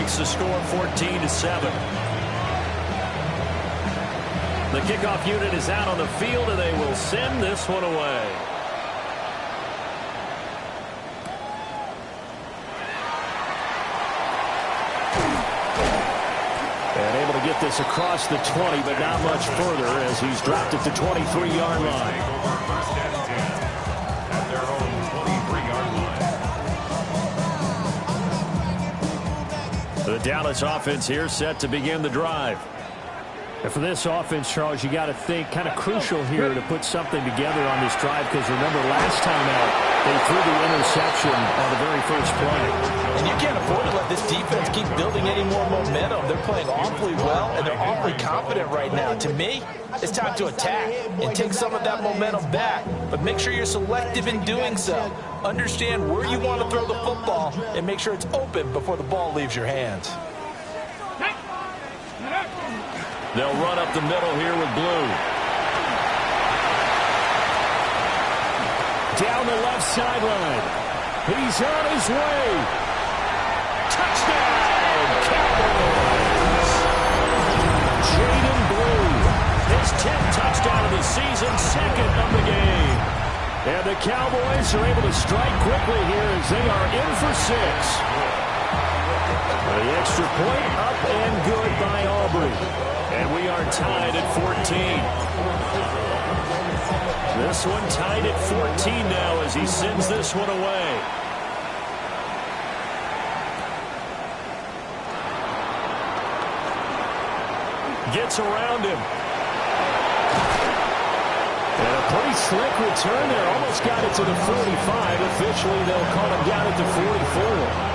makes the score 14-7. The kickoff unit is out on the field, and they will send this one away. And able to get this across the 20, but not much further as he's dropped at the 23-yard line. At their own 23-yard line. The Dallas offense here set to begin the drive. And for this offense, Charles, you got to think kind of crucial here to put something together on this drive, because remember last time out they threw the interception on the very first play. And you can't afford to let this defense keep building any more momentum. They're playing awfully well, and they're awfully confident right now. To me, it's time to attack and take some of that momentum back. But make sure you're selective in doing so. Understand where you want to throw the football and make sure it's open before the ball leaves your hands. They'll run up the middle here with Blue. Down the left sideline. He's on his way. Touchdown, Cowboys! Jaden Blue, his 10th touchdown of the season, second of the game. And the Cowboys are able to strike quickly here as they are in for 6. The extra point up and good by Aubrey. And we are tied at 14. This one tied at 14 now as he sends this one away. Gets around him. And a pretty slick return there. Almost got it to the 45. Officially, they'll call him down at the 44.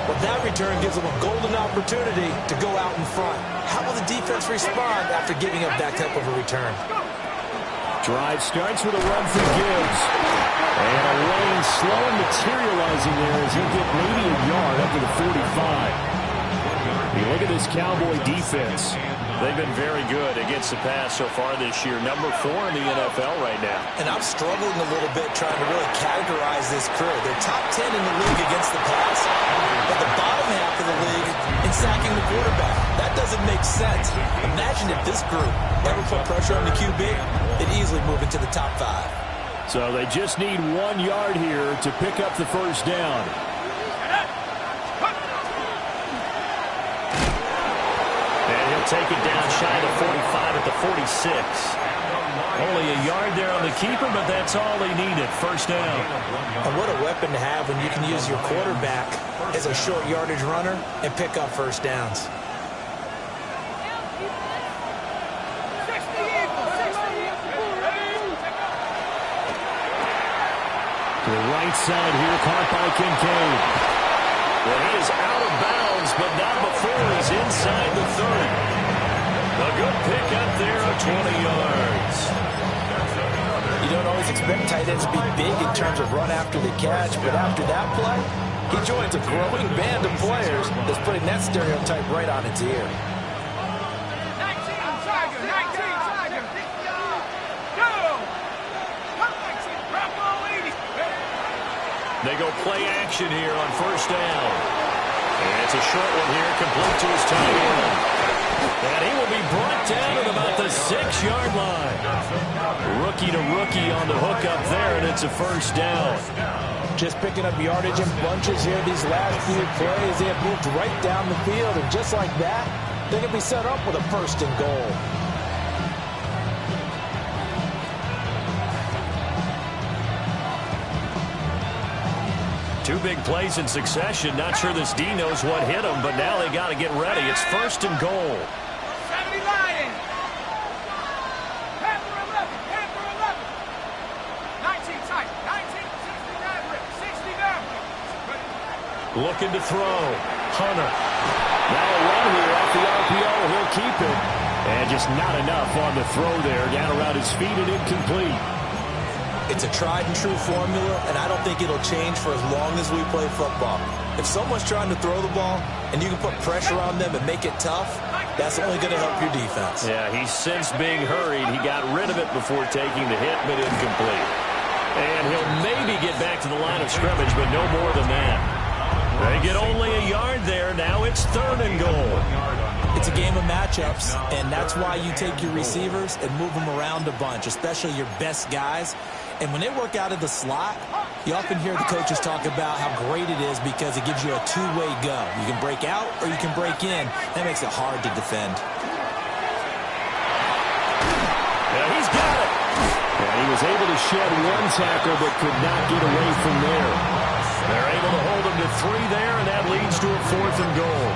Well, that return gives them a golden opportunity to go out in front. How will the defense respond after giving up that type of a return? Drive starts with a run from Gibbs. And a lane slow and materializing there as he'll get maybe a yard up to the 45. You look at this Cowboy defense. They've been very good against the pass so far this year. Number 4 in the NFL right now. And I'm struggling a little bit trying to really categorize this crew. They're top 10 in the league against the pass, but the bottom half of the league in sacking the quarterback. That doesn't make sense. Imagine if this group ever put pressure on the QB, they'd easily move into the top 5. So they just need 1 yard here to pick up the first down. Take it down shy of 45 at the 46. Only a yard there on the keeper, but that's all they needed. First down. And what a weapon to have when you can use your quarterback as a short yardage runner and pick up first downs. To the right side here, caught by Kincaid. Well, he is out of bounds, but not before he's inside the 30. A good pickup there of 20 yards. You don't always expect tight ends to be big in terms of run after the catch, but after that play, he joins a growing band of players that's putting that stereotype right on its ear. They go play action here on first down. And it's a short one here, complete to his tight end. And he will be brought down at about the 6-yard line. Rookie to rookie on the hook up there, and it's a first down. Just picking up yardage in bunches here these last few plays. They have moved right down the field, and just like that, they can be set up with a first and goal. Two big plays in succession. Not sure this D knows what hit him, but now they got to get ready. It's first and goal. Looking to throw. Hunter. Now a run here off the RPO. He'll keep it. And just not enough on the throw there. Down around his feet and incomplete. It's a tried-and-true formula, and I don't think it'll change for as long as we play football. If someone's trying to throw the ball and you can put pressure on them and make it tough, that's only going to help your defense. Yeah, he's since being hurried. He got rid of it before taking the hit, but incomplete. And he'll maybe get back to the line of scrimmage, but no more than that. They get only a yard there. Now it's 3rd and goal. It's a game of matchups, and that's why you take your receivers and move them around a bunch, especially your best guys. And when they work out of the slot, you often hear the coaches talk about how great it is because it gives you a two-way go. You can break out or you can break in. That makes it hard to defend. Yeah, he's got it. And he was able to shed one tackle but could not get away from there. They're able to hold him to 3 there, and that leads to a 4th and goal.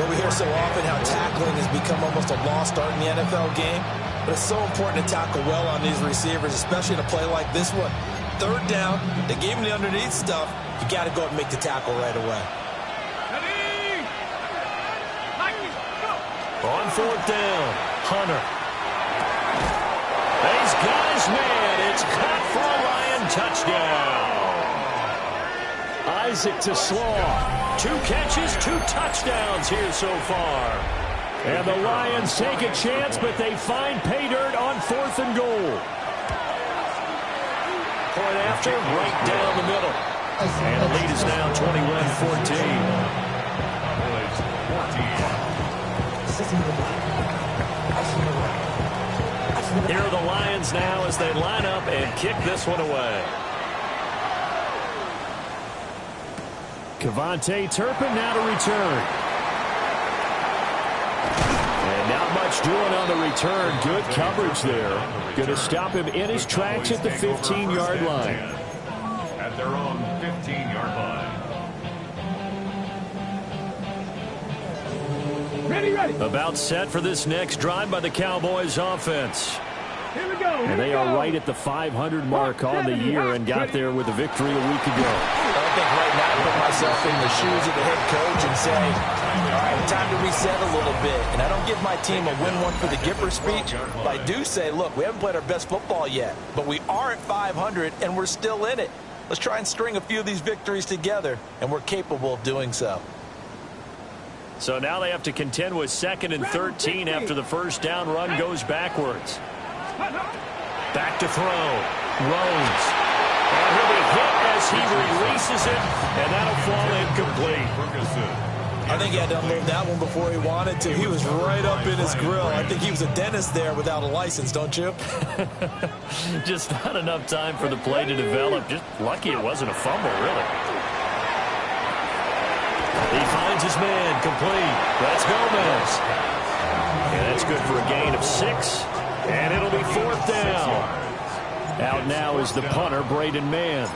Well, we hear so often how tackling has become almost a lost art in the NFL game. But it's so important to tackle well on these receivers, especially in a play like this one. 3rd down, they gave him the underneath stuff. You got to go and make the tackle right away. On 4th down, Hunter. He's got his man. It's caught for a Lion touchdown. Isaac to Slaw. 2 catches, 2 touchdowns here so far. And the Lions take a chance, but they find pay dirt on 4th and goal. Point after, right down the middle. And the lead is now 21-14. Here are the Lions now as they line up and kick this one away. Kevontae Turpin now to return. And not much doing on the return. Good coverage there. Going to stop him in his tracks at the 15-yard line. At their own 15-yard line. Ready. About set for this next drive by the Cowboys offense. Here we go. And they are right at the 500 mark on the year and got there with a victory a week ago. I think right now I put myself in the shoes of the head coach and say, all right, time to reset a little bit. And I don't give my team a win one for the Gipper speech, but I do say, look, we haven't played our best football yet, but we are at 500 and we're still in it. Let's try and string a few of these victories together, and we're capable of doing so. So now they have to contend with 2nd and 13 after the first down run goes backwards. Back to throw. Rhodes. And he'll be hit as he releases it, and that'll fall incomplete. I think he had to unload that one before he wanted to. He was right up in his grill. I think he was a dentist there without a license, don't you? Just not enough time for the play to develop. Just lucky it wasn't a fumble, really. He finds his man complete. That's Gomez. And that's good for a gain of 6. And it'll be 4th down. Out now is the punter, Braden Mann.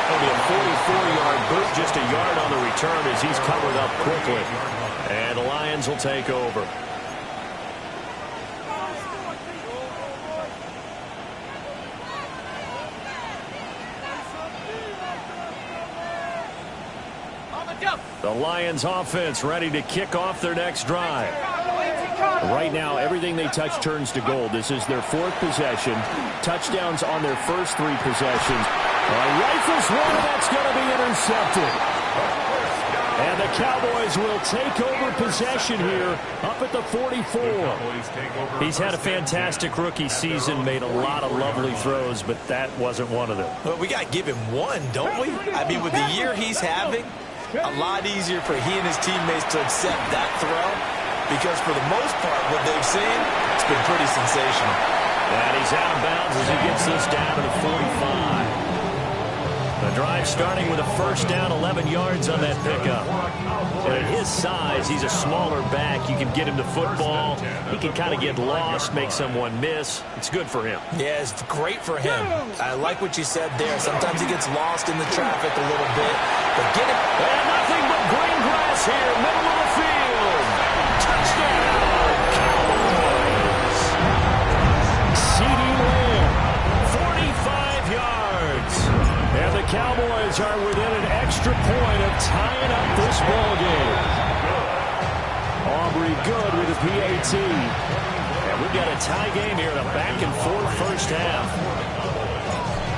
It'll be a 44-yard boot, just a yard on the return as he's covered up quickly. And the Lions will take over. The Lions offense ready to kick off their next drive. Right now, everything they touch turns to gold. This is their 4th possession. Touchdowns on their first 3 possessions. Rifles one, that's going to be intercepted. And the Cowboys will take over possession here up at the 44. He's had a fantastic rookie season, made a lot of lovely throws, but that wasn't one of them. Well, we got to give him one, don't we? I mean, with the year he's having, a lot easier for he and his teammates to accept that throw because for the most part, what they've seen, it's been pretty sensational. And he's out of bounds as he gets this down to the 45. The drive starting with a first down, 11 yards on that pickup. But at his size, he's a smaller back. You can get him the football. He can kind of get lost, make someone miss. It's good for him. Yeah, it's great for him. I like what you said there. Sometimes he gets lost in the traffic a little bit. But get him. And nothing but green grass here, middle of the field. Touchdown, Cowboys. CeeDee Lamb, 45 yards. And the Cowboys are within an extra point of tying up this ball game. Aubrey good with a PAT. And we've got a tie game here in a back-and-forth first half.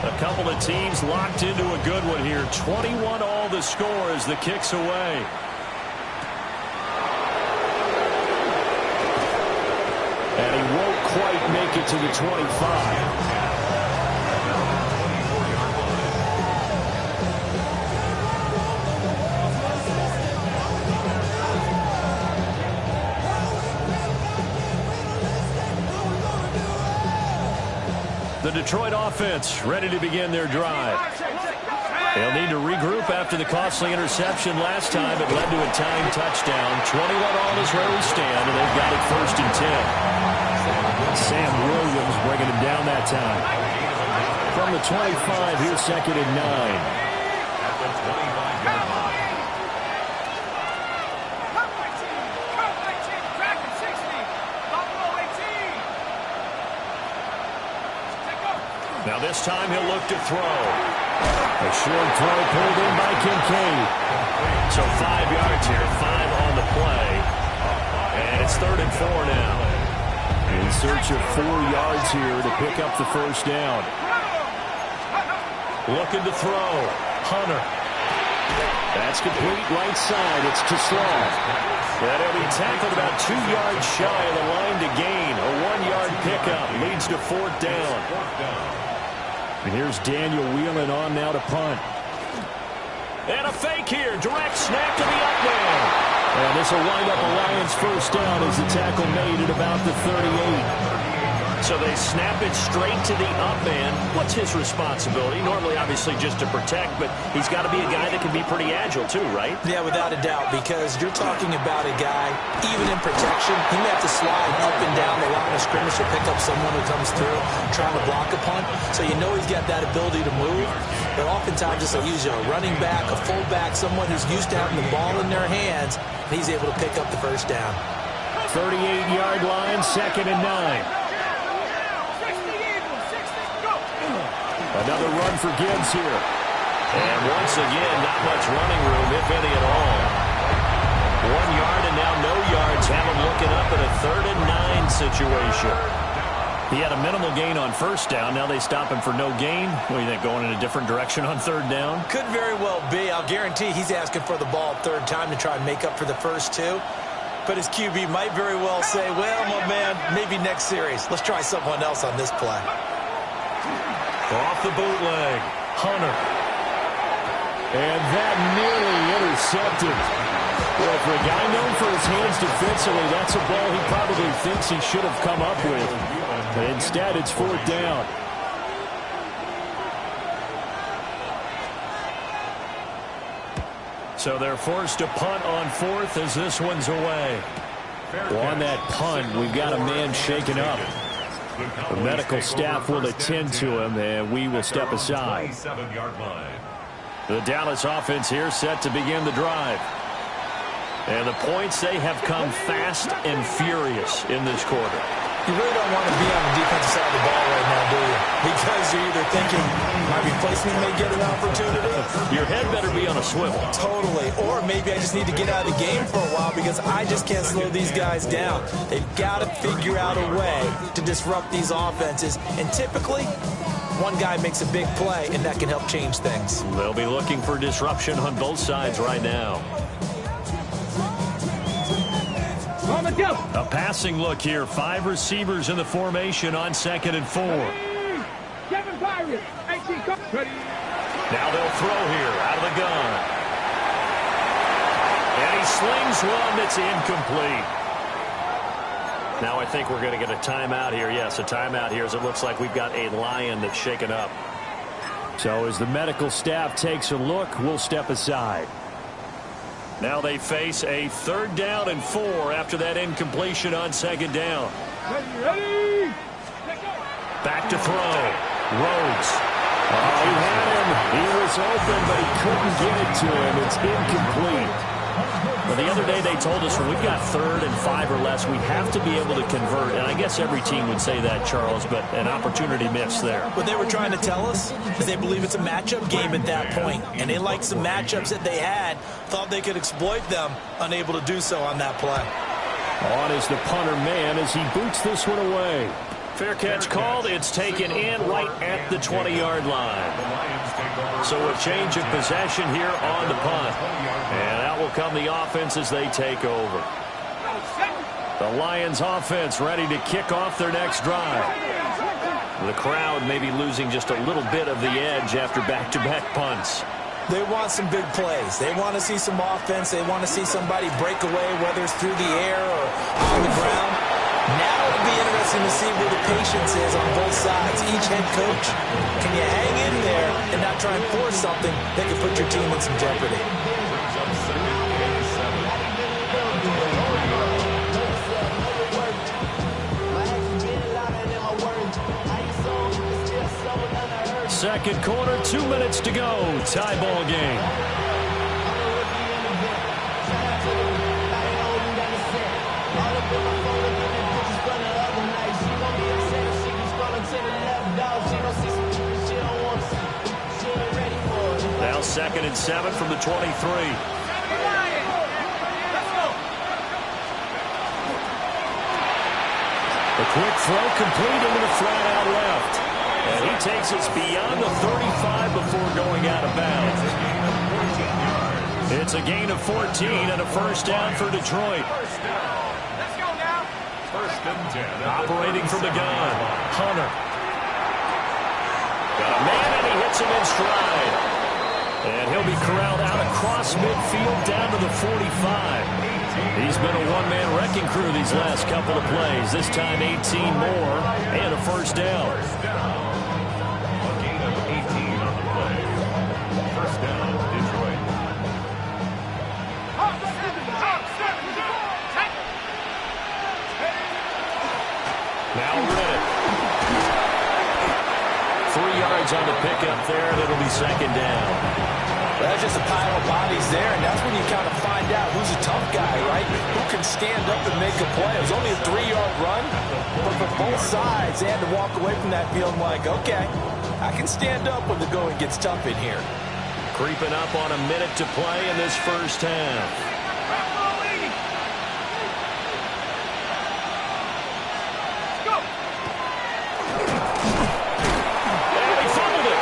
A couple of teams locked into a good one here. 21 all the score as the kick's away. And he won't quite make it to the 25. The Detroit offense ready to begin their drive. They'll need to regroup after the costly interception last time. It led to a tying touchdown. 21 all is where we stand, and they've got it 1st and 10. Sam Williams bringing him down that time. From the 25, here's 2nd and 9. Now this time he'll look to throw. A short throw pulled in by Kincaid. So 5 yards here, 5 on the play. And it's 3rd and 4 now. In search of 4 yards here to pick up the 1st down. Looking to throw. Hunter. That's complete right side. It's to Slaw. And he'll be tackled about 2 yards shy of the line to gain. A 1-yard pickup leads to 4th down. And here's Daniel wheeling on now to punt. And a fake here. Direct snap to the up man. And this will wind up a Lions 1st down as the tackle made at about the 38. So they snap it straight to the up man. What's his responsibility? Normally, obviously, just to protect, but he's got to be a guy that can be pretty agile, too, right? Yeah, without a doubt, because you're talking about a guy, even in protection, he may have to slide up and down the line of scrimmage to pick up someone who comes through trying to block a punt. So you know he's got that ability to move, but oftentimes just use a running back, a fullback, someone who's used to having the ball in their hands, and he's able to pick up the 1st down. 38-yard line, 2nd and 9. Another run for Gibbs here. And once again, not much running room, if any at all. 1 yard and now no yards. Have him looking up in a 3rd and 9 situation. He had a minimal gain on 1st down. Now they stop him for no gain. What do you think, going in a different direction on 3rd down? Could very well be. I'll guarantee he's asking for the ball 3rd time to try and make up for the first 2. But his QB might very well say, well, my man, maybe next series. Let's try someone else on this play. Off the bootleg, Hunter. And that nearly intercepted. Well, for a guy known for his hands defensively, that's a ball he probably thinks he should have come up with. But instead, it's 4th down. So they're forced to punt on 4th as this one's away. Well, on that punt, we've got a man shaken up. The medical staff will attend to him, and we will step aside. The Dallas offense here set to begin the drive. And the points, they have come fast and furious in this quarter. You really don't want to be on the defensive side of the ball right now, do you? Because you're either thinking my replacement may get an opportunity. Your head better be on a swivel. Totally. Or maybe I just need to get out of the game for a while because I just can't slow these guys down. They've got to figure out a way to disrupt these offenses. And typically, one guy makes a big play, and that can help change things. They'll be looking for disruption on both sides right now. A passing look here. 5 receivers in the formation on 2nd and 4. Now they'll throw here out of the gun. And he slings one that's incomplete. Now I think we're going to get a timeout here. Yes, a timeout here as it looks like we've got a Lion that's shaken up. So as the medical staff takes a look, we'll step aside. Now they face a 3rd down and 4 after that incompletion on 2nd down. Ready. Back to throw. Rhodes. Oh, he had him. He was open, but he couldn't get it to him. It's incomplete. Well, the other day they told us when we've got 3rd and 5 or less, we have to be able to convert. And I guess every team would say that, Charles, but an opportunity missed there. What they were trying to tell us is they believe it's a matchup game at that point. And they liked some matchups that they had, thought they could exploit them, unable to do so on that play. On is the punter man as he boots this one away. Fair catch called. It's taken in right at the 20-yard line. So a change of possession here on the punt. And out will come the offense as they take over. The Lions offense ready to kick off their next drive. The crowd may be losing just a little bit of the edge after back-to-back punts. They want some big plays. They want to see some offense. They want to see somebody break away, whether it's through the air or on the ground. Now it'll be interesting to see where the patience is on both sides. Each head coach, can you hang in there and not try and force something that could put your team in some jeopardy? Second quarter, 2 minutes to go. Tie ball game. Now 2nd and 7 from the 23. The quick throw complete into the flat out left. And he takes us beyond the 35 before going out of bounds. It's a gain of 14 and a first down for Detroit. Let's go now. 1st and 10. Operating from the gun, Hunter. Got a man and he hits him in stride. And he'll be corralled out across midfield down to the 45. He's been a one-man wrecking crew these last couple of plays. This time 18 more and a first down. A gain of 18 on the play. 1st down, Detroit. Now Riddick. 3 yards on the pickup there, and it'll be 2nd down. That's just a pile of bodies there, and that's when you kind of find out who's a tough guy, right? Who can stand up and make a play. It was only a 3-yard run, but for both sides, they had to walk away from that feeling like, okay, I can stand up when the going gets tough in here. Creeping up on a minute to play in this first half.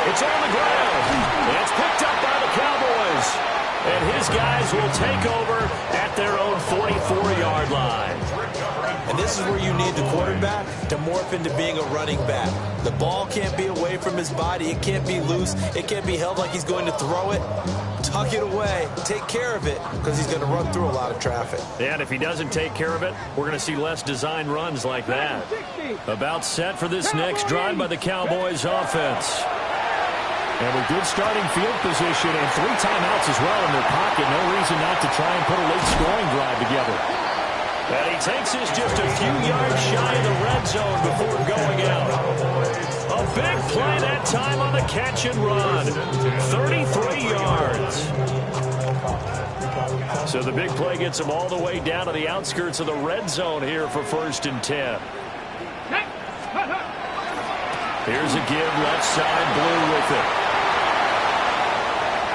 It's on the ground. It's picked up by the Cowboys. And his guys will take over at their own 44-yard line. And this is where you need the quarterback to morph into being a running back. The ball can't be away from his body. It can't be loose. It can't be held like he's going to throw it. Tuck it away. Take care of it because he's going to run through a lot of traffic. Yeah, and if he doesn't take care of it, we're going to see less design runs like that. About set for this next drive by the Cowboys offense. And with good starting field position and 3 timeouts as well in their pocket, no reason not to try and put a late scoring drive together. And he takes us just a few yards shy of the red zone before going out. A big play that time on the catch and run. 33 yards. So the big play gets him all the way down to the outskirts of the red zone here for 1st and 10. Here's a give left side, Blue with it.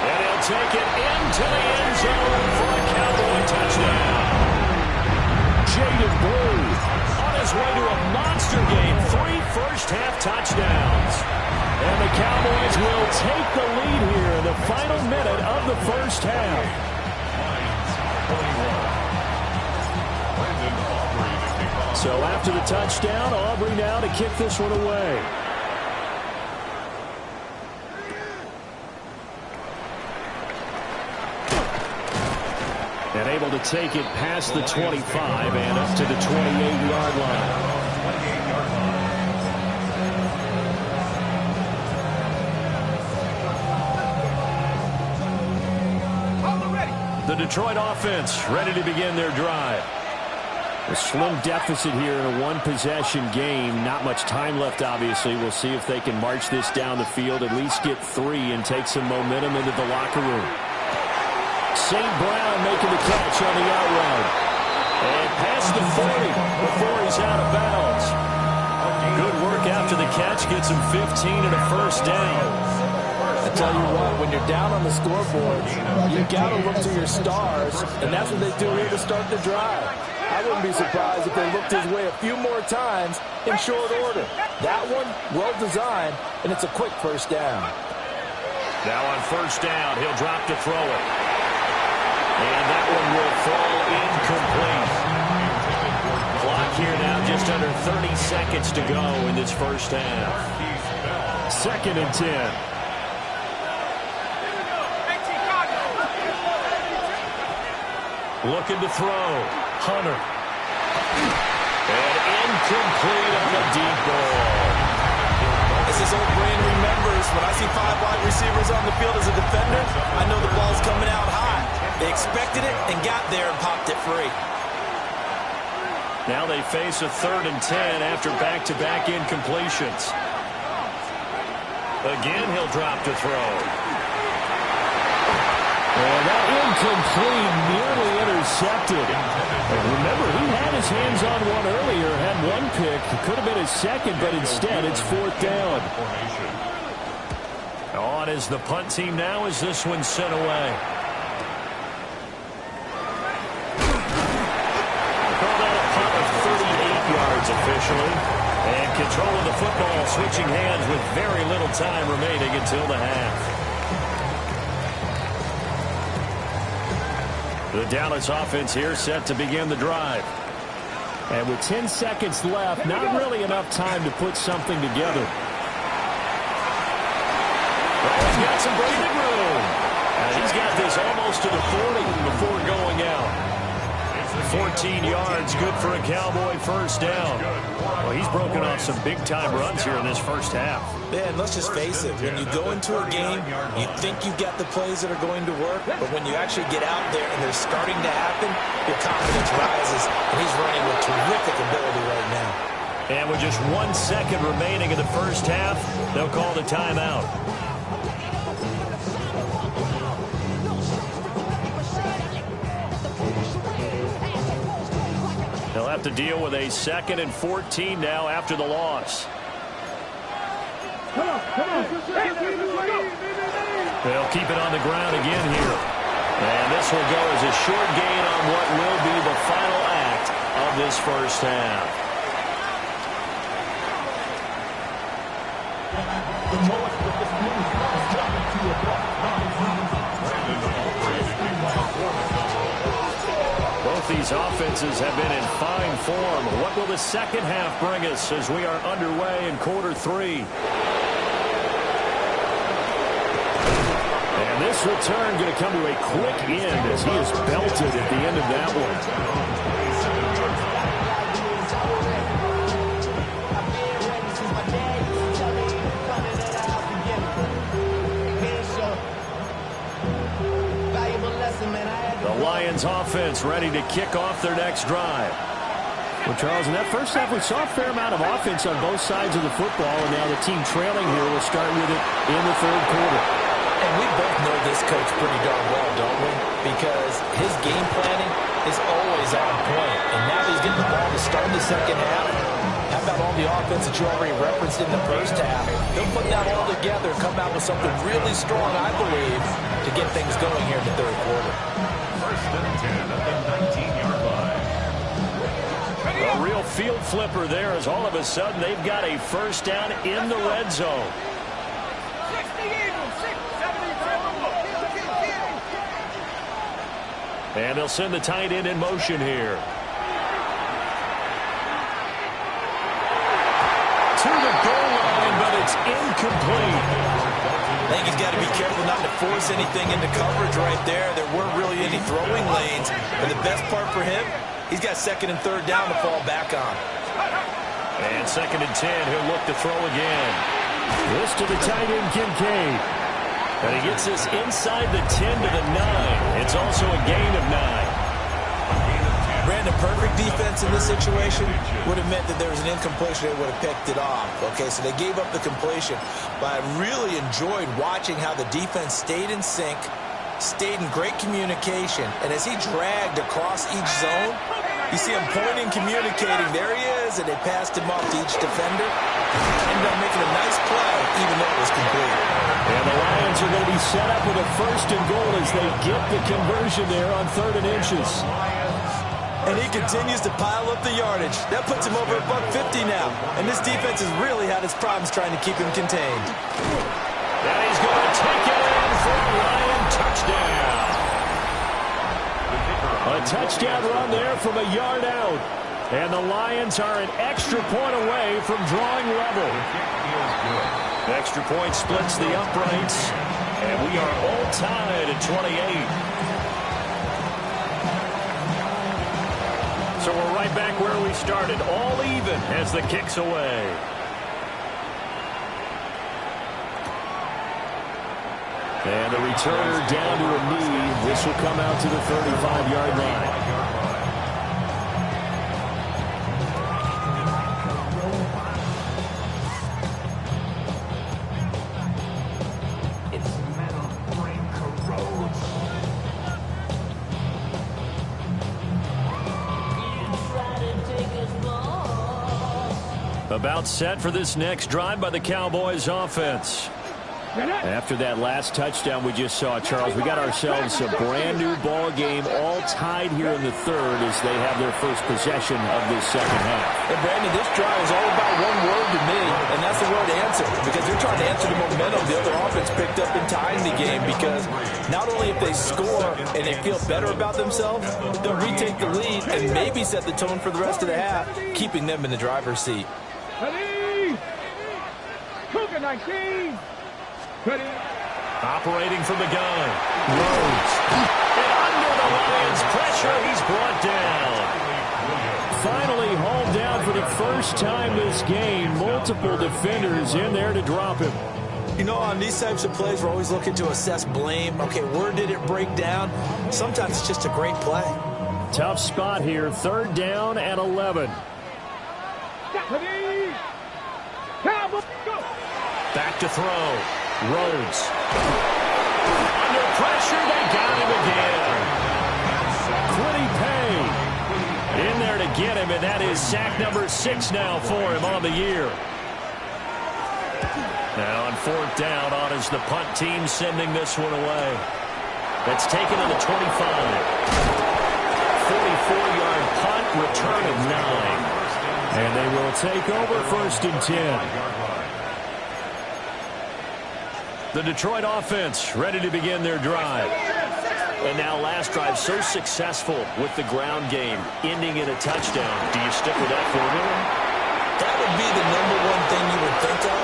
And he'll take it into the end zone for a Cowboy touchdown. Jaden Blue on his way to a monster game. 3 first-half touchdowns. And the Cowboys will take the lead here in the final minute of the first half. So after the touchdown, Aubrey now to kick this one away. And able to take it past the 25 and up to the 28-yard line. The Detroit offense ready to begin their drive. A slim deficit here in a one-possession game. Not much time left, obviously. We'll see if they can march this down the field, at least get 3 and take some momentum into the locker room. St. Brown making the catch on the out route. And past the 40 before he's out of bounds. Good work after the catch. Gets him 15 and a first down. I tell you what, when you're down on the scoreboard, you got to look to your stars, and that's what they do here to start the drive. I wouldn't be surprised if they looked his way a few more times in short order. That one, well designed, and it's a quick first down. Now on first down, he'll drop to throw it. And that one will fall incomplete. here now, just under 30 seconds to go in this first half. 2nd and 10. Looking to throw. Hunter. And incomplete on the deep ball. As his old brain remembers, when I see 5 wide receivers on the field as a defender, I know the ball's coming out high. They expected it and got there and popped it free. Now they face a 3rd and 10 after back-to-back incompletions. Again, he'll drop to throw. And that incomplete, nearly intercepted. And remember, he had his hands on one earlier, had one pick. It could have been his second, but instead it's 4th down. On is the punt team now as this one's sent away. Call that a punt of 38 yards officially. And control of the football switching hands with very little time remaining until the half. The Dallas offense here set to begin the drive. And with 10 seconds left, not really enough time to put something together. He's got some breathing room. And he's got this almost to the 40 before going out. 14 yards, good for a Cowboy first down. Well, he's broken off some big-time runs here in this first half. Yeah, and let's just face it. When you go into a game, you think you've got the plays that are going to work, but when you actually get out there and they're starting to happen, your confidence rises, and he's running with terrific ability right now. And with just 1 second remaining in the first half, they'll call the timeout. They'll have to deal with a 2nd and 14 now after the loss. They'll keep it on the ground again here. And this will go as a short gain on what will be the final act of this first half. Both these offenses have been in fine form. What will the second half bring us as we are underway in quarter 3? And this return going to come to a quick end as he is belted at the end of that one. The Lions offense ready to kick off their next drive. Well, Charles, in that first half, we saw a fair amount of offense on both sides of the football, and now the team trailing here will start with it in the 3rd quarter. And we both know this coach pretty darn well, don't we? Because his game planning is always on point. And now that he's getting the ball to start the second half, how about all the offense that you already referenced in the first half? They'll put that all together and come out with something really strong, I believe, to get things going here in the 3rd quarter. 1st and 10 at the 19-yard line. A real field flipper there as all of a sudden they've got a first down in the red zone. And they'll send the tight end in motion here. To the goal line, but it's incomplete. I think he's got to be careful not to force anything into coverage right there. There weren't really any throwing lanes. But the best part for him, he's got 2nd and 3rd down to fall back on. And 2nd and 10, he'll look to throw again. This to the tight end, Kincaid. And he gets this inside the 10 to the 9. It's also a gain of 9. Brandon, perfect defense in this situation would have meant that there was an incompletion. They would have picked it off. Okay, so they gave up the completion. But I really enjoyed watching how the defense stayed in sync, stayed in great communication. And as he dragged across each zone, you see him pointing, communicating. There he is, and they passed him off to each defender. Ended up making a nice play, even though it was complete. And the Lions are going to be set up with a 1st and goal as they get the conversion there on 3rd and inches. And he continues to pile up the yardage. That puts him over $150 now. And this defense has really had its problems trying to keep him contained. And he's going to take it in for a Lion touchdown. A touchdown run there from a yard out. And the Lions are an extra point away from drawing level. Extra point splits the uprights. And we are all tied at 28. So we're right back where we started, all even as the kick's away. And the returner down to a knee. This will come out to the 35-yard line. About set for this next drive by the Cowboys offense. After that last touchdown we just saw, Charles, we got ourselves a brand new ball game, all tied here in the third as they have their first possession of this second half. And Brandon, this drive is all about one word to me, and that's the word answer, because they're trying to answer the momentum the other offense picked up in tying the game, because not only if they score and they feel better about themselves, they'll retake the lead and maybe set the tone for the rest of the half, keeping them in the driver's seat. Operating from the gun. Rhodes. And under the Lions' pressure, he's brought down. Finally hauled down for the first time this game. Multiple defenders in there to drop him. You know, on these types of plays, we're always looking to assess blame. Okay, where did it break down? Sometimes it's just a great play. Tough spot here. Third down and 11. Back to throw. Rhodes. Under pressure, they got him again. Quiddy Pay in there to get him, and that is sack number 6 now for him on the year. Now on fourth down, on is the punt team sending this one away. That's taken to the 25. 44-yard punt, return of 9. And they will take over first and 10. The Detroit offense ready to begin their drive. And now last drive so successful with the ground game, ending in a touchdown. Do you stick with that formula? That would be the number one thing you would think of.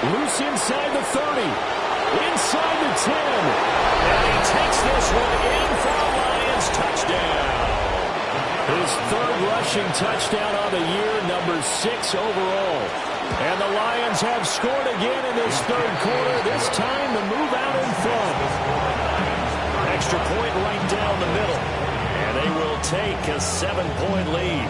Loose inside the 30. Inside the 10. And he takes this one in for a Lions touchdown. His third rushing touchdown on the year, number 6 overall. And the Lions have scored again in this third quarter, this time to move out in front. Extra point right down the middle. And they will take a 7-point lead.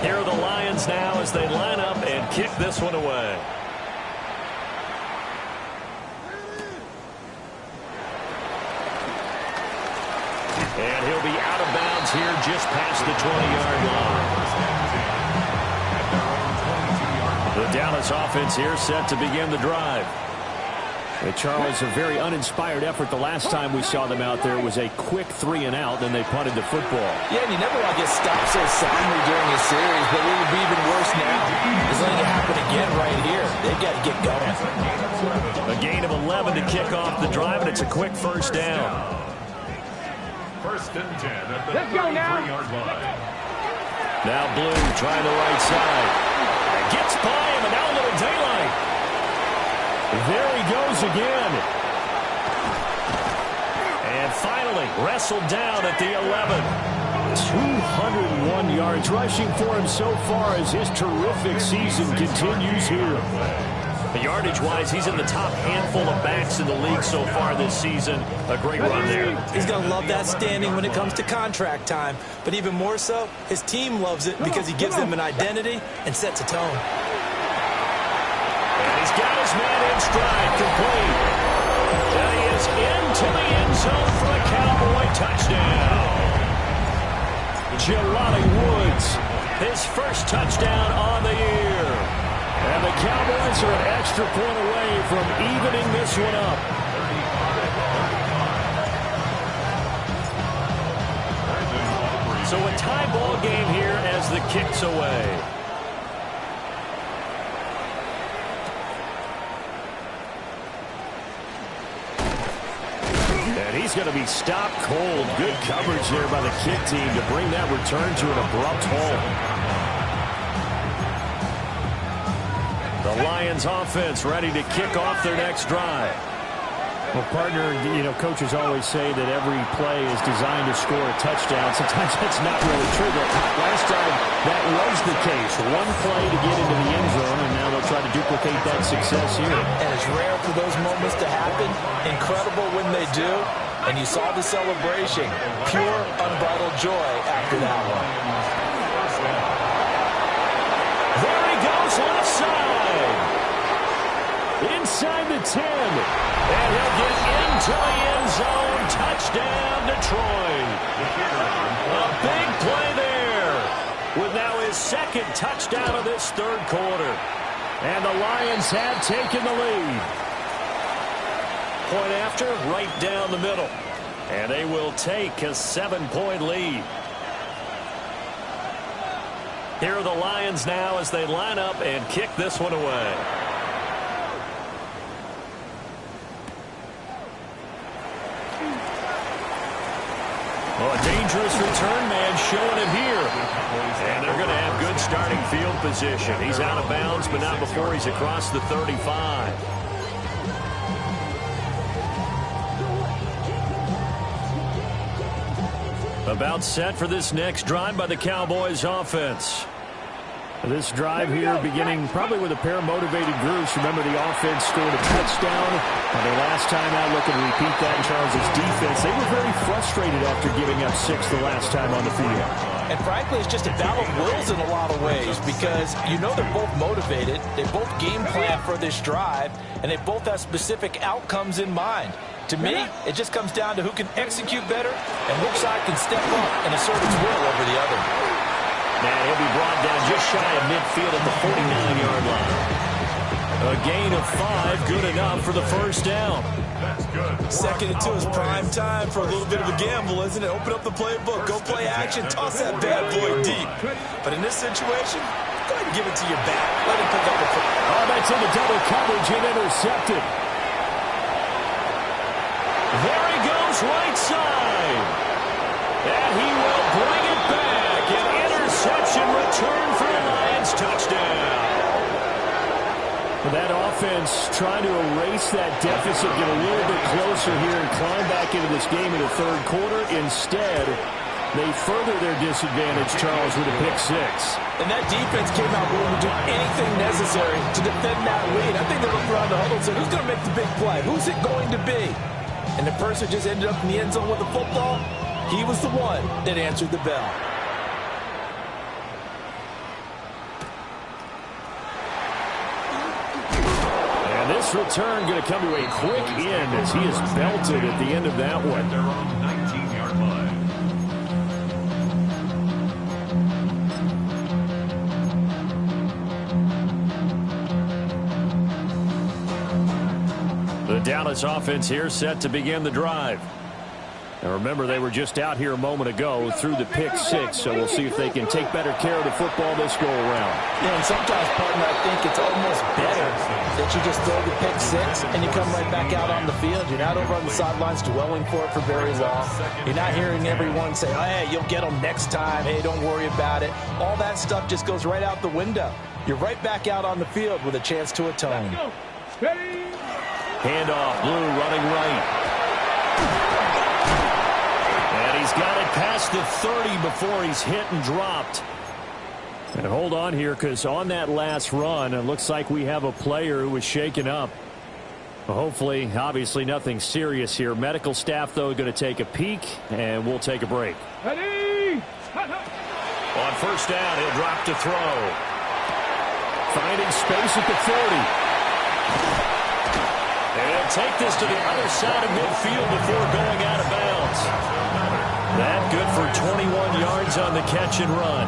Here are the Lions now as they line up and kick this one away. And he'll be out of bounds here just past the 20-yard line. The Dallas offense here set to begin the drive. Charles, a very uninspired effort the last time we saw them out there. It was a quick 3-and-out, then they punted the football. Yeah, and you never want to get stopped so soundly during a series, but it would be even worse now. It's letting it happen again right here. They've got to get going. A gain of 11 to kick off the drive, and it's a quick first down. First and 10 at the 33-yard line. Now Blue trying the right side. Gets by him, and now a little daylight. There he goes again. And finally wrestled down at the 11. 201 yards rushing for him so far as his terrific season continues here. Yardage-wise, he's in the top handful of backs in the league so far this season. A great run there. He's going to love that standing when it comes to contract time. But even more so, his team loves it because he gives them an identity and sets a tone. And he's got his man in stride, complete. And he is into the end zone for a Cowboy touchdown. Jelani Woods, his first touchdown on the year. And the Cowboys are an extra point away from evening this one up. So a tie ball game here as the kick's away. He's going to be stopped cold. Good coverage there by the kick team to bring that return to an abrupt halt. The Lions offense ready to kick off their next drive. Well, partner, coaches always say that every play is designed to score a touchdown. Sometimes that's not really true. But last time, that was the case. One play to get into the end zone, and now they'll try to duplicate that success here. And it's rare for those moments to happen. Incredible when they do. And you saw the celebration. Pure, unbridled joy after that one. There he goes, left side. Inside the 10. And he'll get into the end zone. Touchdown, Detroit. A big play there. With now his second touchdown of this third quarter. And the Lions have taken the lead. Point after, right down the middle. And they will take a 7-point lead. Here are the Lions now as they line up and kick this one away. Well, a dangerous return man showing it here. And they're going to have good starting field position. He's out of bounds, but not before he's across the 35. About set for this next drive by the Cowboys offense. This drive here beginning probably with a pair of motivated groups. Remember, the offense scored a touchdown. And their last time out, looking to repeat that in Charles' defense. They were very frustrated after giving up 6 the last time on the field. And frankly, it's just a battle of wills in a lot of ways because they're both motivated. They both game plan for this drive, and they both have specific outcomes in mind. To me, it just comes down to who can execute better and which side can step up and assert its will over the other. And he'll be brought down just shy of midfield at the 49-yard line. A gain of 5, good enough for the first down. That's good. 2nd and 2 is prime time for a little bit of a gamble, isn't it? Open up the playbook, go play action, toss that bad boy deep. But in this situation, go ahead and give it to your back. Let him pick up the foot. Oh, that's into double coverage and intercepted. There he goes, right side. And he will bring it back. An interception return for a Lions touchdown. That offense trying to erase that deficit, get a little bit closer here and climb back into this game in the third quarter. Instead, they further their disadvantage, Charles, with a pick 6. And that defense came out willing to do anything necessary to defend that lead. I think they looked around the huddle and said, who's going to make the big play? Who's it going to be? And the person just ended up in the end zone with the football. He was the one that answered the bell. And this return going to come to a quick end as he is belted at the end of that one. They're on the 19-yard line. The Dallas offense here set to begin the drive. And remember, they were just out here a moment ago through the pick 6, so we'll see if they can take better care of the football this go-around. Yeah, and sometimes, partner, I think it's almost better that you just throw the pick 6 and you come right back out on the field. You're not over on the sidelines dwelling for it for very long. You're not hearing everyone say, oh, hey, you'll get them next time. Hey, don't worry about it. All that stuff just goes right out the window. You're right back out on the field with a chance to atone. Handoff, Blue running right. And he's got it past the 30 before he's hit and dropped. And hold on here, because on that last run, it looks like we have a player who was shaken up. Well, hopefully, obviously nothing serious here. Medical staff, though, going to take a peek, and we'll take a break. On first down, he'll drop to throw. Finding space at the 40. And he'll take this to the other side of midfield before going out of bounds. That good for 21 yards on the catch and run.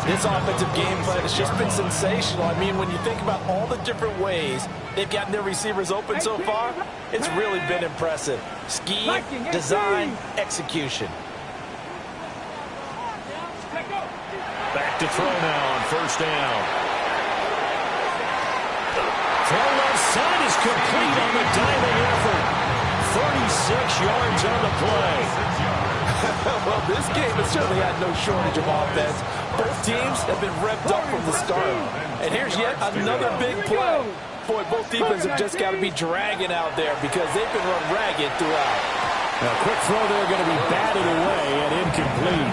This offensive game plan has just been sensational. I mean, when you think about all the different ways they've gotten their receivers open so far, it's really been impressive. Scheme, design, execution. Back to throw now on first down. Throw left side is complete on the diving effort. 36 yards on the play. Well, this game has certainly had no shortage of offense. Both teams have been revved up from the start. And here's yet another big play. Boy, both defenses have just got to be dragging out there because they've been run ragged throughout. A quick throw there going to be batted away and incomplete.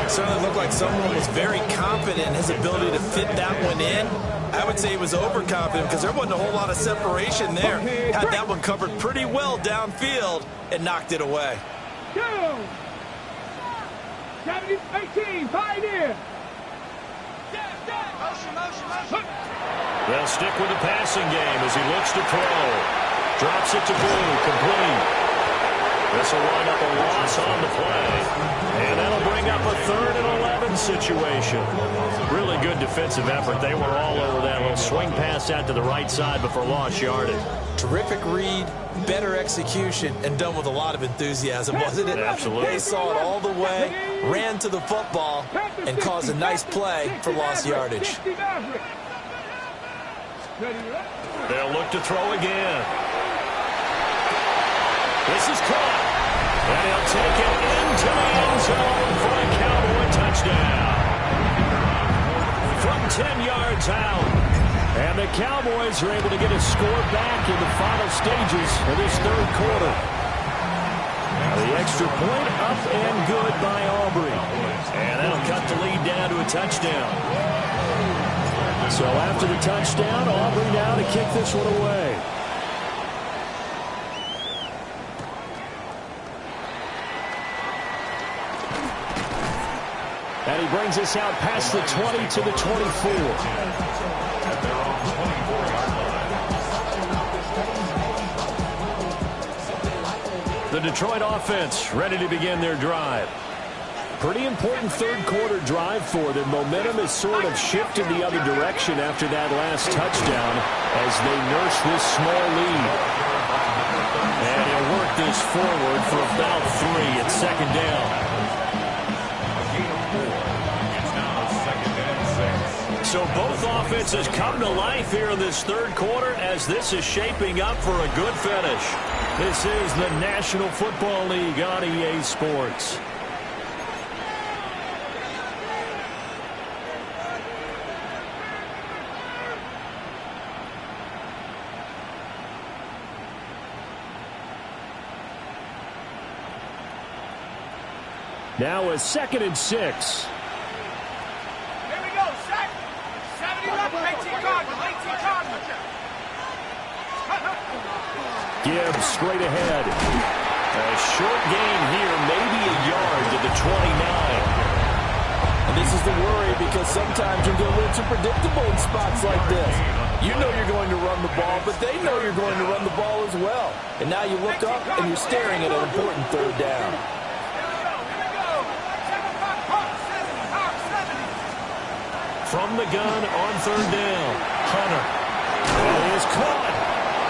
Certainly looked like someone was very confident in his ability to fit that one in. I would say he was overconfident because there wasn't a whole lot of separation there. Had that one covered pretty well downfield and knocked it away. 18, pioneer. They'll stick with the passing game as he looks to throw. Drops it to Blue, complete. This will wind up a loss on the play. And that'll bring up a 3rd and 11 situation. Really good defensive effort. They were all over that little swing pass out to the right side before lost yardage. Terrific read, better execution, and done with a lot of enthusiasm, wasn't it? Absolutely. They saw it all the way, ran to the football, and caused a nice play for lost yardage. They'll look to throw again. This is caught. And he'll take it into the end zone for a Cowboy touchdown. From 10 yards out. And the Cowboys are able to get a score back in the final stages of this 3rd quarter. Now the extra point up and good by Aubrey. And that'll cut the lead down to a touchdown. So after the touchdown, Aubrey now to kick this one away. And he brings us out past the 20 to the 24. The Detroit offense ready to begin their drive. Pretty important 3rd quarter drive for them. Momentum has sort of shifted the other direction after that last touchdown as they nurse this small lead. And he'll work this forward for about 3 at 2nd down. So both offenses come to life here in this 3rd quarter as this is shaping up for a good finish. This is the National Football League on EA Sports. Now a 2nd and 6. Gibbs straight ahead. A short gain here, maybe a yard to the 29. And this is the worry because sometimes you get a little too predictable in spots like this. You know you're going to run the ball, but they know you're going to run the ball as well. And now you look up and you're staring at an important 3rd down. From the gun on 3rd down, Hunter. And he is caught.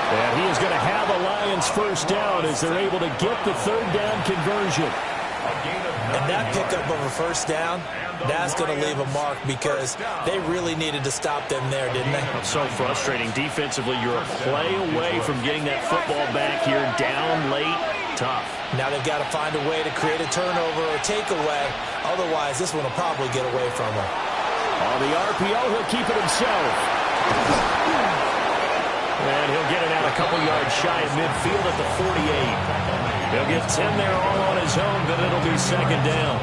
And he is going to have a Lions 1st down as they're able to get the 3rd down conversion. And that pickup of a 1st down, that's going to leave a mark because they really needed to stop them there, didn't they? So frustrating. Defensively, you're a play away from getting that football back here down late. Tough. Now they've got to find a way to create a turnover or takeaway. Otherwise, this one will probably get away from them. On the RPO, he'll keep it himself. And he'll get it out a couple yards shy of midfield at the 48. He'll get 10 there all on his own, but it'll be 2nd down.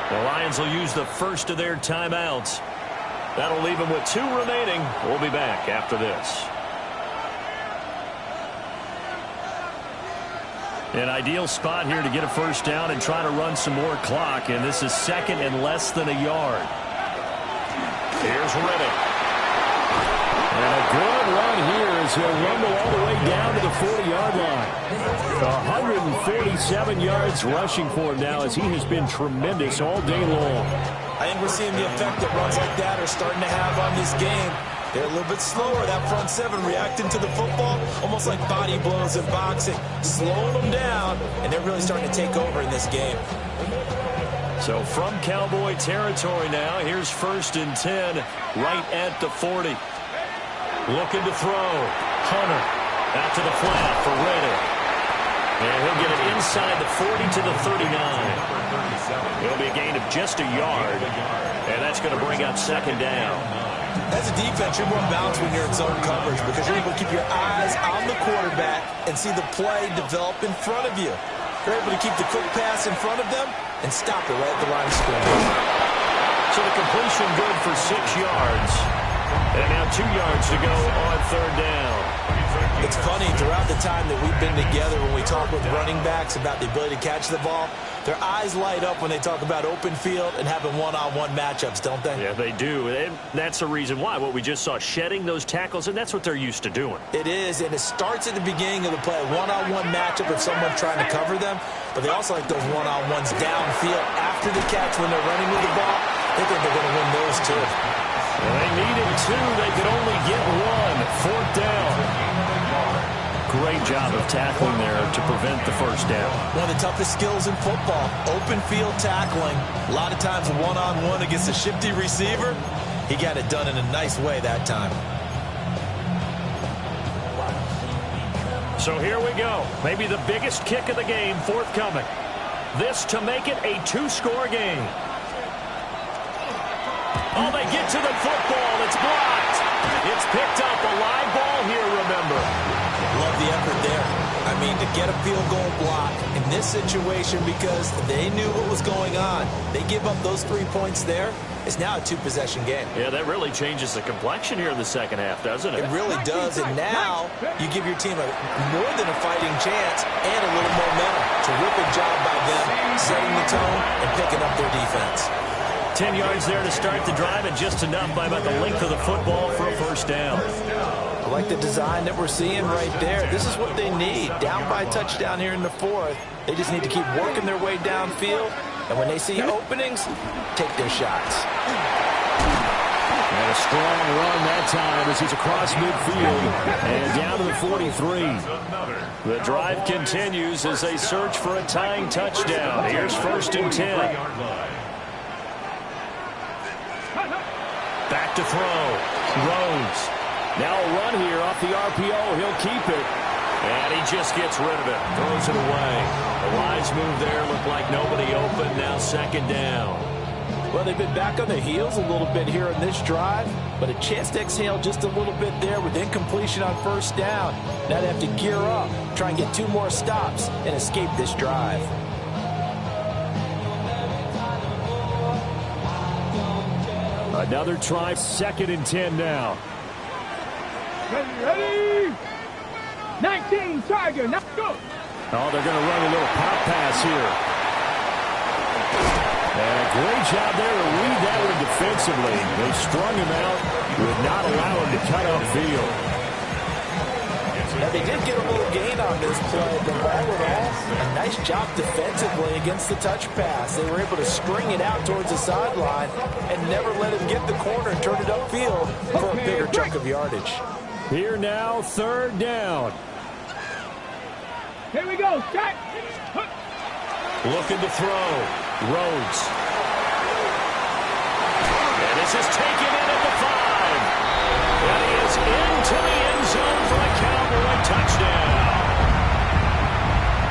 The Lions will use the first of their timeouts. That'll leave them with 2 remaining. We'll be back after this. An ideal spot here to get a 1st down and try to run some more clock, and this is 2nd and less than a yard. Here's Reddick. And he'll good run here as he'll rumble all the way down to the 40-yard line. 147 yards rushing for him now as he has been tremendous all day long. I think we're seeing the effect that runs like that are starting to have on this game. They're a little bit slower, that front seven, reacting to the football, almost like body blows in boxing, slowing them down, and they're really starting to take over in this game. So from Cowboy territory now, here's 1st and 10 right at the 40. Looking to throw. Hunter out to the flat for Reddick. And he'll get it inside the 40 to the 39. It'll be a gain of just a yard, and that's going to bring up 2nd down. As a defense, you're more balanced when you're in zone coverage because you're able to keep your eyes on the quarterback and see the play develop in front of you. You're able to keep the quick pass in front of them and stop it right at the line of scrimmage. So the completion good for 6 yards. And now 2 yards to go on 3rd down. It's funny, throughout the time that we've been together, when we talk with running backs about the ability to catch the ball, their eyes light up when they talk about open field and having one-on-one matchups, don't they? Yeah, they do. And that's the reason why. What we just saw, shedding those tackles, and that's what they're used to doing. It is, and it starts at the beginning of the play, one-on-one matchup if someone's trying to cover them, but they also like those one-on-ones downfield after the catch when they're running with the ball. They think they're going to win those too. Well, they needed 2. They could only get 1. 4th down. Great job of tackling there to prevent the 1st down. One of the toughest skills in football, open field tackling. A lot of times one-on-one against a shifty receiver. He got it done in a nice way that time. So here we go. Maybe the biggest kick of the game forthcoming. This to make it a 2-score game. Oh, they get to the football. It's blocked. It's picked up. A live ball here, remember. Love the effort there. I mean, to get a field goal block in this situation because they knew what was going on. They give up those 3 points there. It's now a 2-possession game. Yeah, that really changes the complexion here in the second half, doesn't it? It really does, and now you give your team more than a fighting chance and a little momentum. Terrific job by them setting the tone and picking up their defense. 10 yards there to start the drive, and just enough by about the length of the football for a 1st down. I like the design that we're seeing right there. This is what they need. Down by a touchdown here in the 4th. They just need to keep working their way downfield, and when they see openings, take their shots. And a strong run that time as he's across midfield and down to the 43. The drive continues as they search for a tying touchdown. Here's 1st and 10. Back to throw. Rhodes. Now a run here off the RPO. He'll keep it. And he just gets rid of it. Throws it away. The wise move there. Looked like nobody open. Now 2nd down. Well, they've been back on their heels a little bit here in this drive, but a chance to exhale just a little bit there with incompletion on 1st down. Now they have to gear up, try and get 2 more stops, and escape this drive. Another try, 2nd and 10 now. Ready? 19, Tiger, now go. Oh, they're going to run a little pop pass here. And a great job there to read that one defensively. They strung him out, would not allow him to cut upfield. Now, they did get a little gain on this play, but all in all, a nice job defensively against the touch pass. They were able to string it out towards the sideline and never let him get the corner and turn it upfield for a bigger chunk of yardage. Here now, 3rd down. Here we go, Jack. Looking to throw. Rhodes. And this is taken in at the 5. And he is into the end zone for a Cowboy touchdown.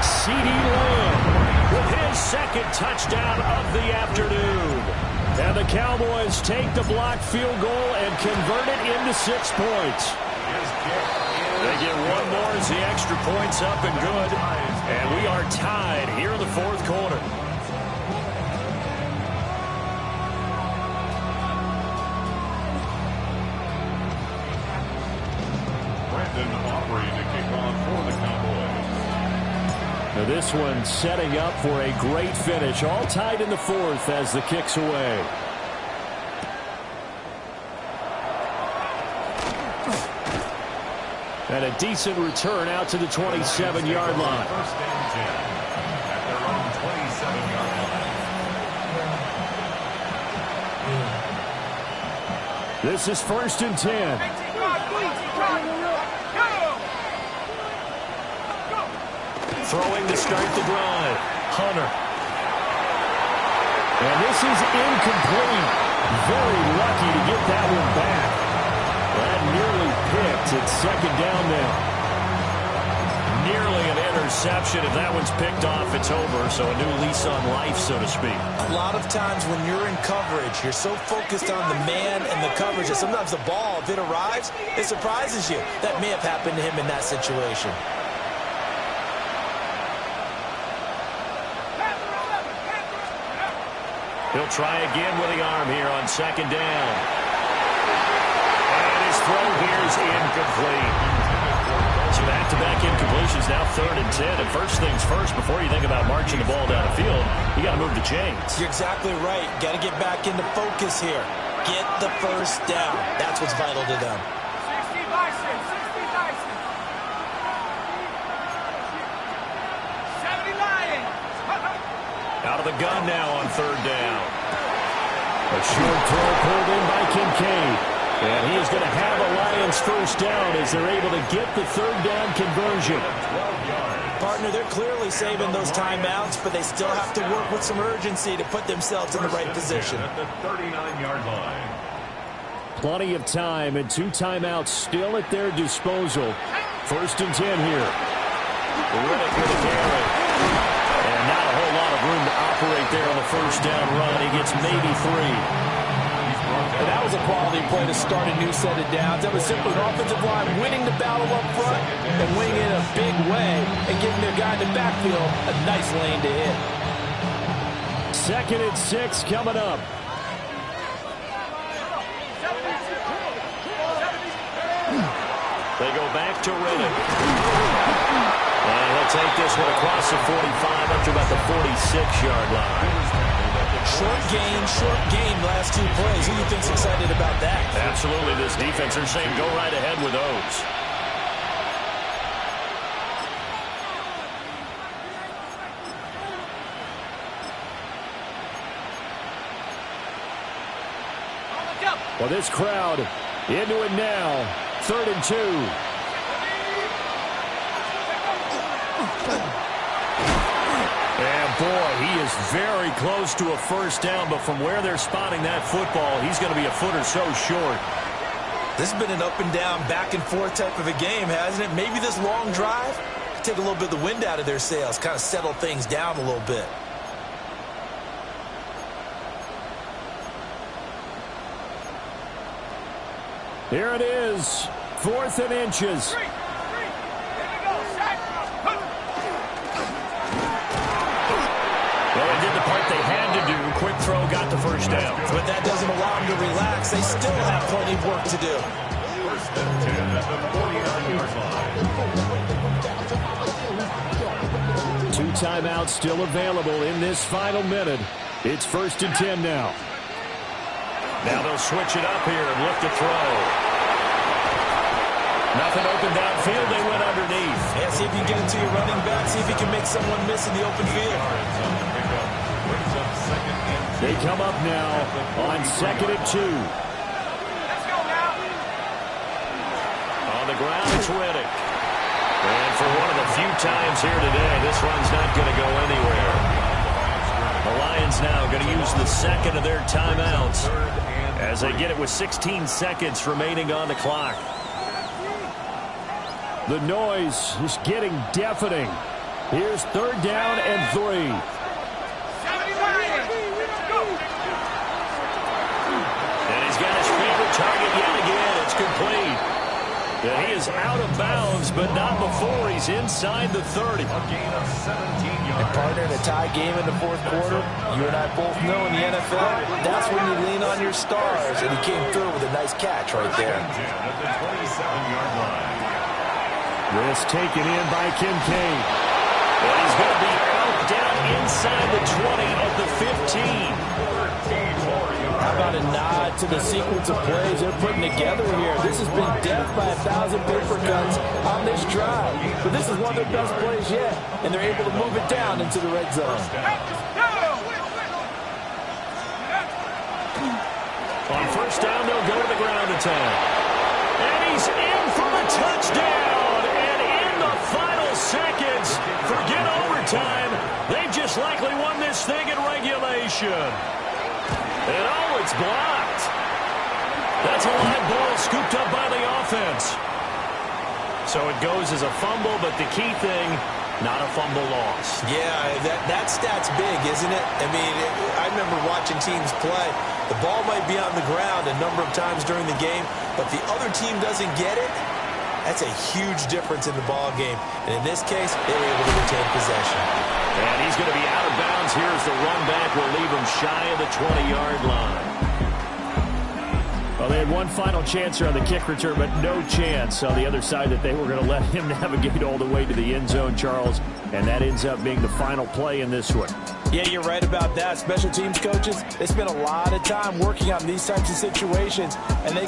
CeeDee Lamb with his 2nd touchdown of the afternoon. And the Cowboys take the blocked field goal and convert it into 6 points. They get 1 more as the extra point's up and good. And we are tied here in the 4th quarter. Now this one setting up for a great finish. All tied in the 4th as the kick's away. And a decent return out to the 27-yard line. First and 10 at their own 27-yard line. This is first and 10. Throwing to start the drive. Hunter. And this is incomplete. Very lucky to get that one back. That nearly picked. It's second down now. Nearly an interception. If that one's picked off, it's over. So a new lease on life, so to speak. A lot of times when you're in coverage, you're so focused on the man and the coverage that sometimes the ball, if it arrives, it surprises you. That may have happened to him in that situation. He'll try again with the arm here on second down. And his throw here is incomplete. So back-to-back incompletions, now third and 10. And first things first, before you think about marching the ball down the field, you got to move the chains. You're exactly right. Got to get back into focus here. Get the first down. That's what's vital to them. 60 Bison, 60 Bison. 70 Lions. Out of the gun now on third down. A short throw pulled in by Kincaid. And he is going to have a Lions first down as they're able to get the third down conversion. Partner, they're clearly saving those timeouts, but they still have to work with some urgency to put themselves in the right position. At the 39-yard line. Plenty of time and 2 timeouts still at their disposal. First and 10 here. Riddick with a carry. And not a whole lot of room to operate there on the first down run. He gets maybe 3. And that was a quality play to start a new set of downs. That was simply an offensive line winning the battle up front and winning it in a big way and giving their guy in the backfield a nice lane to hit. Second and 6 coming up. They go back to Riddick. And he'll take this one across the 45 up to about the 46-yard line. Short gain last 2 plays. Who do you think's excited about that? Absolutely. This defense, they're saying go right ahead with those. Well, this crowd into it now. Third and 2. And boy, he is very close to a first down, but from where they're spotting that football, he's going to be a foot or so short. This has been an up and down, back and forth type of a game, hasn't it? Maybe this long drive take a little bit of the wind out of their sails, kind of settle things down a little bit. Here it is. 4th and inches. Well, they did the part they had to do. Quick throw, got the first down. But that doesn't allow them to relax. They still have plenty of work to do. First and 10 at the 49-yard line. 2 timeouts still available in this final minute. It's first and 10 now. Now they'll switch it up here and look to throw. Nothing open downfield. They went underneath. Yeah, see if you can get it to your running back. See if you can make someone miss in the open field. They come up now on second and 2. Let's go now. On the ground, it's Riddick. And for one of the few times here today, this run's not going to go anywhere. The Lions now going to use the second of their timeouts as they get it with 16 seconds remaining on the clock. The noise is getting deafening. Here's third down and 3. 70 Lions. Let's go. And he's got his favorite target yet again. It's complete. And he is out of bounds, but not before he's inside the 30. A gain of 17 yards. And partner, in a tie game in the 4th quarter, you and I both know in the NFL, that's when you lean on your stars. And he came through with a nice catch right there. At the 27-yard line. This taken in by Kincaid. And he's going to be out down inside the 20 at the 15. How about a nod that to the sequence of plays they're putting together here. This has been death by 1,000 paper cuts on this drive. But this is one of their best plays yet, and they're able to move it down into the red zone. On first down, they'll go to the ground attack. And he's in for the touchdown. And in the final seconds, forget overtime. They've just likely won this thing in regulation. And oh, it's blocked. That's a live ball scooped up by the offense. So it goes as a fumble, but the key thing, not a fumble loss. Yeah, that stat's big, isn't it? I mean, I remember watching teams play. The ball might be on the ground a number of times during the game, but the other team doesn't get it. That's a huge difference in the ball game. And in this case, they were able to retain possession. And he's going to be out of bounds. Here's the run back. We'll leave him shy of the 20-yard line. Well, they had one final chance here on the kick return, but no chance on the other side that they were going to let him navigate all the way to the end zone, Charles. And that ends up being the final play in this one. Yeah, you're right about that. Special teams coaches, they spend a lot of time working on these types of situations, and they go